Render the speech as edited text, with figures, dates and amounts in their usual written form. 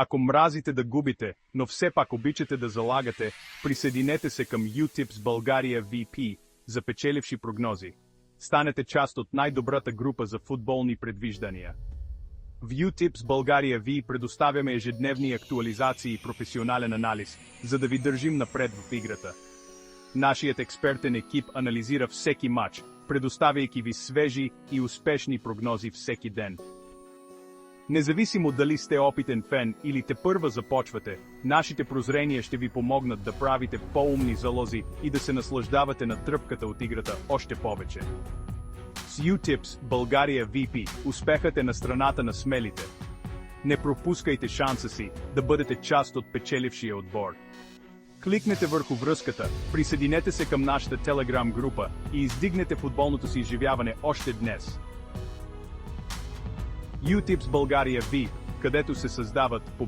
Ако мразите да губите, но все пак обичате да залагате, присъединете се към UTips България VP за печеливши прогнози. Станете част от най-добрата група за футболни предвиждания. В UTips България V предоставяме ежедневни актуализации и професионален анализ, за да ви държим напред в играта. Нашият експертен екип анализира всеки матч, предоставяйки ви свежи и успешни прогнози всеки ден. Независимо дали сте опитен фен или тепърва започвате, нашите прозрения ще ви помогнат да правите по-умни залози и да се наслаждавате на тръпката от играта още повече. С UTips България VP успехът е на страната на смелите. Не пропускайте шанса си да бъдете част от печелившия отбор. Кликнете върху връзката, присъединете се към нашата Telegram група и издигнете футболното си изживяване още днес. UTips България V, където се създават